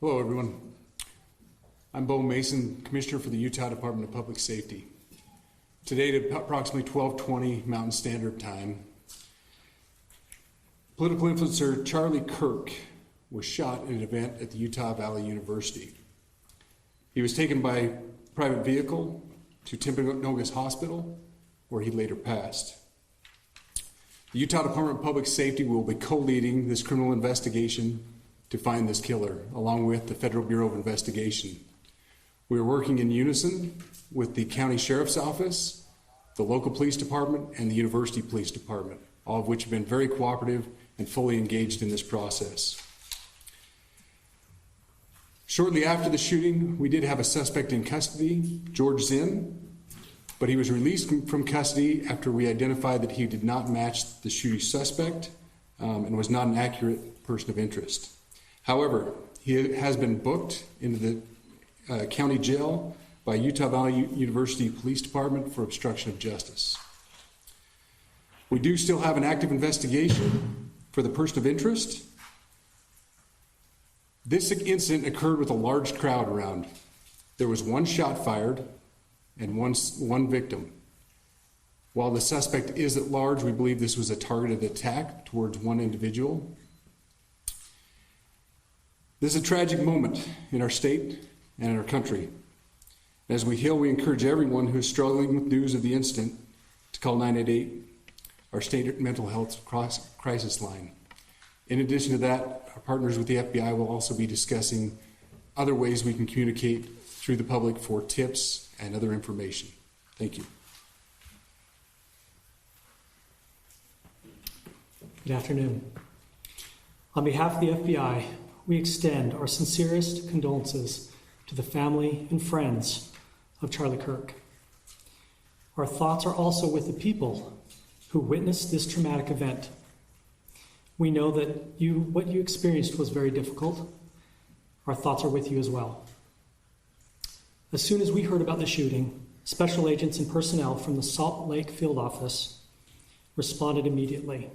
Hello, everyone. I'm Bo Mason, Commissioner for the Utah Department of Public Safety. Today at approximately 12:20 Mountain Standard Time, political influencer Charlie Kirk was shot at an event at the Utah Valley University. He was taken by private vehicle to Timpanogos Hospital, where he later passed. The Utah Department of Public Safety will be co-leading this criminal investigation to find this killer, along with the Federal Bureau of Investigation. We are working in unison with the County Sheriff's Office, the local police department, and the University Police Department, all of which have been very cooperative and fully engaged in this process. Shortly after the shooting, we did have a suspect in custody, George Zinn, but he was released from custody after we identified that he did not match the shooting suspect and was not an accurate person of interest. However, he has been booked into the county jail by Utah Valley University Police Department for obstruction of justice. We do still have an active investigation for the person of interest. This incident occurred with a large crowd around. There was one shot fired and one victim. While the suspect is at large, we believe this was a targeted attack towards one individual. This is a tragic moment in our state and in our country. As we heal, we encourage everyone who is struggling with news of the incident to call 988, our state mental health crisis line. In addition to that, our partners with the FBI will also be discussing other ways we can communicate through the public for tips and other information. Thank you. Good afternoon. On behalf of the FBI, we extend our sincerest condolences to the family and friends of Charlie Kirk. Our thoughts are also with the people who witnessed this traumatic event. We know that what you experienced was very difficult. Our thoughts are with you as well. As soon as we heard about the shooting, special agents and personnel from the Salt Lake Field Office responded immediately.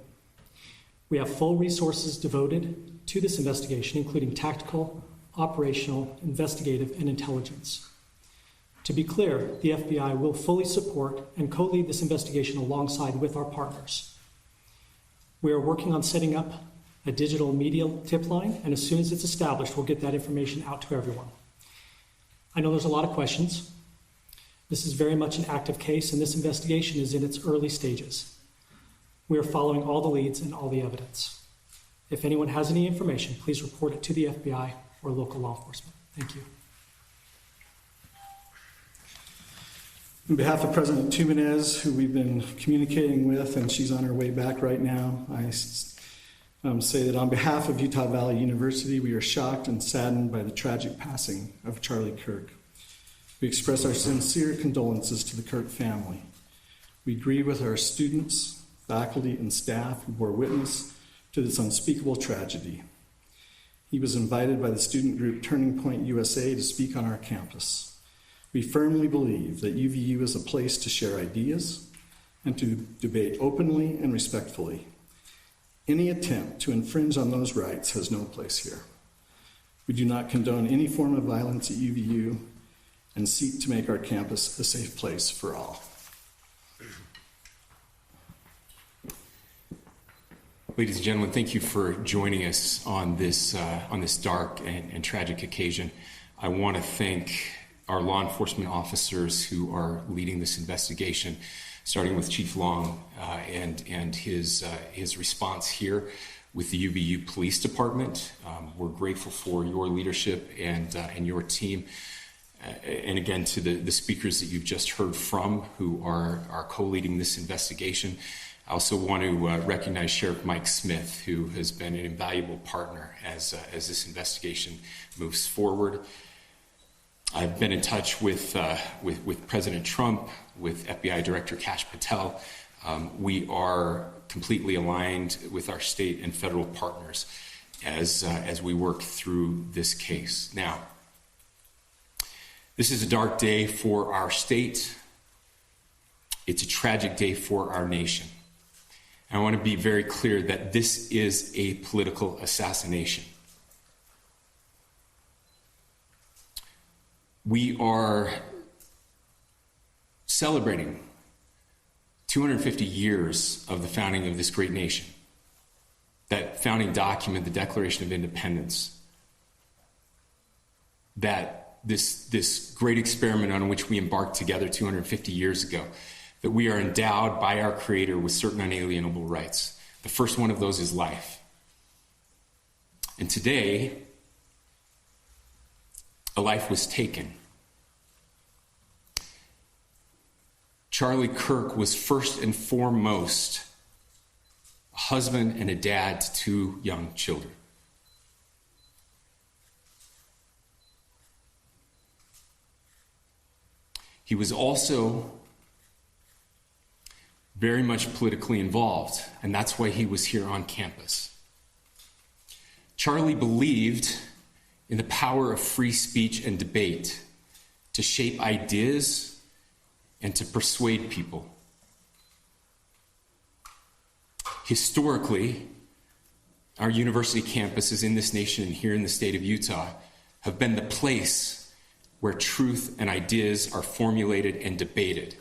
We have full resources devoted to this investigation, including tactical, operational, investigative, and intelligence. To be clear, the FBI will fully support and co-lead this investigation alongside with our partners. We are working on setting up a digital media tip line, and as soon as it's established, we'll get that information out to everyone. I know there's a lot of questions. This is very much an active case, and this investigation is in its early stages. We are following all the leads and all the evidence. If anyone has any information, please report it to the FBI or local law enforcement. Thank you. On behalf of President Tumenez, who we've been communicating with, and she's on her way back right now, I say that on behalf of Utah Valley University, we are shocked and saddened by the tragic passing of Charlie Kirk. We express our sincere condolences to the Kirk family. We grieve with our students, faculty, and staff who bore witness to this unspeakable tragedy. He was invited by the student group Turning Point USA to speak on our campus. We firmly believe that UVU is a place to share ideas and to debate openly and respectfully. Any attempt to infringe on those rights has no place here. We do not condone any form of violence at UVU and seek to make our campus a safe place for all. Ladies and gentlemen, thank you for joining us on this dark and tragic occasion. I want to thank our law enforcement officers who are leading this investigation, starting with Chief Long and his response here with the UVU Police Department. We're grateful for your leadership and your team. And again, to the speakers that you've just heard from who are co-leading this investigation. I also want to recognize Sheriff Mike Smith, who has been an invaluable partner as this investigation moves forward. I've been in touch with President Trump, with FBI Director Kash Patel. We are completely aligned with our state and federal partners as we work through this case. Now, this is a dark day for our state. It's a tragic day for our nation. I want to be very clear that this is a political assassination. We are celebrating 250 years of the founding of this great nation. That founding document, the Declaration of Independence, that this great experiment on which we embarked together 250 years ago, that we are endowed by our Creator with certain unalienable rights. The first one of those is life. And today, a life was taken. Charlie Kirk was first and foremost a husband and a dad to two young children. He was also very much politically involved, and that's why he was here on campus. Charlie believed in the power of free speech and debate to shape ideas and to persuade people. Historically, our university campuses in this nation and here in the state of Utah have been the place where truth and ideas are formulated and debated.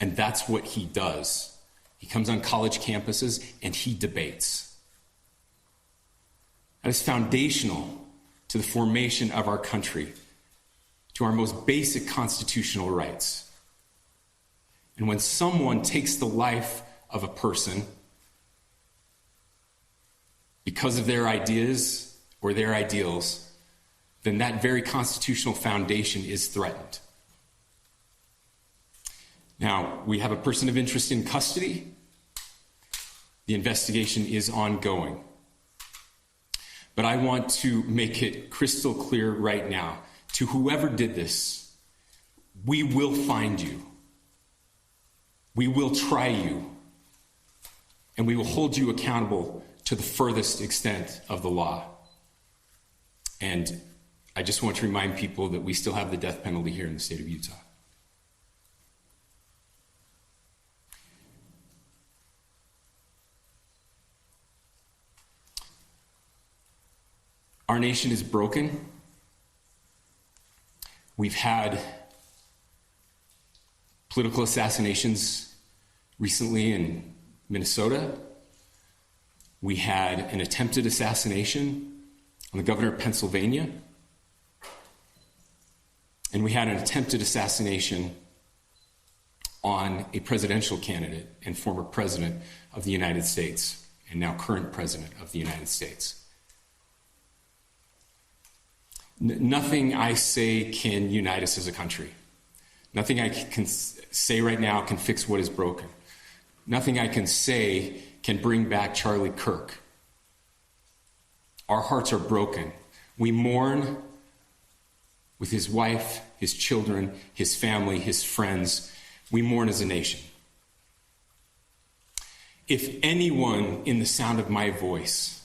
And that's what he does. He comes on college campuses and he debates. That is foundational to the formation of our country, to our most basic constitutional rights. And when someone takes the life of a person because of their ideas or their ideals, then that very constitutional foundation is threatened. Now, we have a person of interest in custody. The investigation is ongoing. But I want to make it crystal clear right now to whoever did this, we will find you. We will try you. And we will hold you accountable to the furthest extent of the law. And I just want to remind people that we still have the death penalty here in the state of Utah. Our nation is broken. We've had political assassinations recently in Minnesota. We had an attempted assassination on the governor of Pennsylvania. And we had an attempted assassination on a presidential candidate and former president of the United States, and now current president of the United States. Nothing I say can unite us as a country. Nothing I can say right now can fix what is broken. Nothing I can say can bring back Charlie Kirk. Our hearts are broken. We mourn with his wife, his children, his family, his friends. We mourn as a nation. If anyone in the sound of my voice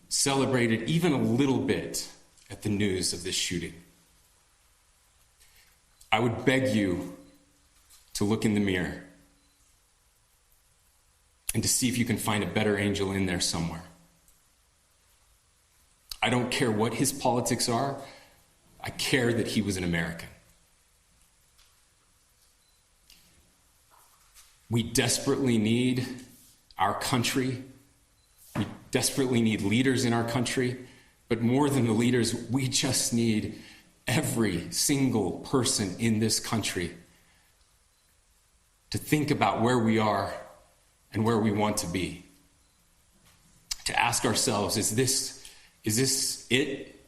celebrated even a little bit at the news of this shooting, I would beg you to look in the mirror and to see if you can find a better angel in there somewhere. I don't care what his politics are. I care that he was an American. We desperately need our country. We desperately need leaders in our country. But more than the leaders, we just need every single person in this country to think about where we are and where we want to be. To ask ourselves, is this it?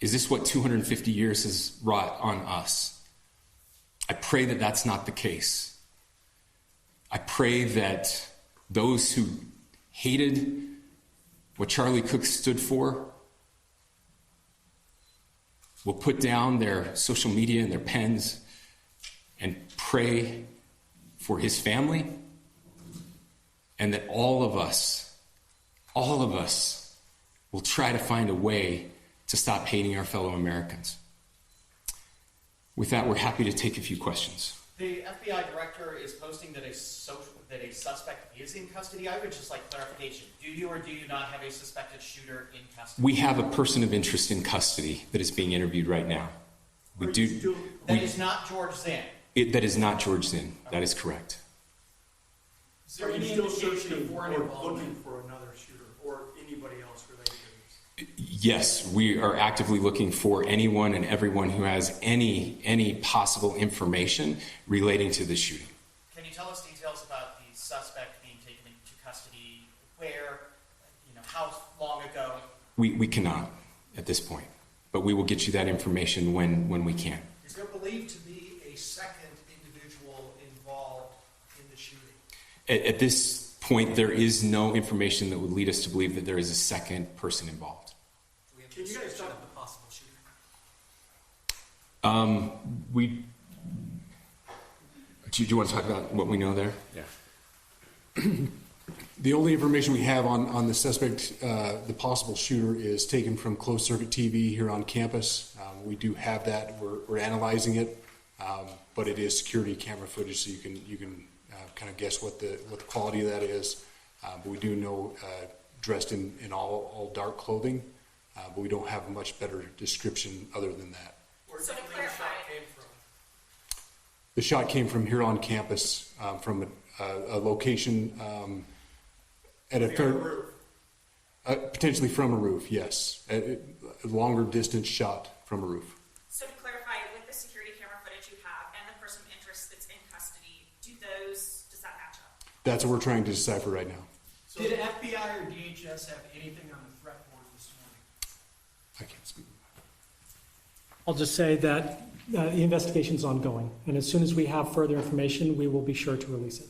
Is this what 250 years has wrought on us? I pray that that's not the case. I pray that those who hated what Charlie Kirk stood for will put down their social media and their pens and pray for his family, and that all of us will try to find a way to stop hating our fellow Americans. With that, we're happy to take a few questions. The FBI director is posting that a suspect is in custody. I would just like clarification. Do you or do you not have a suspected shooter in custody? We have a person of interest in custody that is being interviewed right now. We do. That is not George Zinn. That is not George Zinn. That is correct. Is there Are you any still indication searching of foreign or involvement? looking for another shooter or anybody else related to this? Yes, we are actively looking for anyone and everyone who has any possible information relating to the shooting. Can you tell us details about the suspect being taken into custody? Where? How long ago? We cannot at this point, but we will get you that information when we can. Is there believed to be a second individual involved in the shooting? At this point, there is no information that would lead us to believe that there is a second person involved. Can you guys talk about the possible shooter? Do you want to talk about what we know there? Yeah. The only information we have on the suspect, the possible shooter, is taken from closed-circuit TV here on campus. We do have that. We're analyzing it, but it is security camera footage, so you can kind of guess what the quality of that is. But we do know dressed in all dark clothing, but we don't have a much better description other than that. Where So do to you think the clarify- shot came from? The shot came from here on campus, from a location at a The other roof. potentially from a roof. Yes, a longer distance shot from a roof. So to clarify, with the security camera footage you have and the person of interest that's in custody, does that match up? That's what we're trying to decipher right now. So did FBI or DHS have anything on the threat board this morning? I can't speak. I'll just say that the investigation is ongoing, and as soon as we have further information, we will be sure to release it.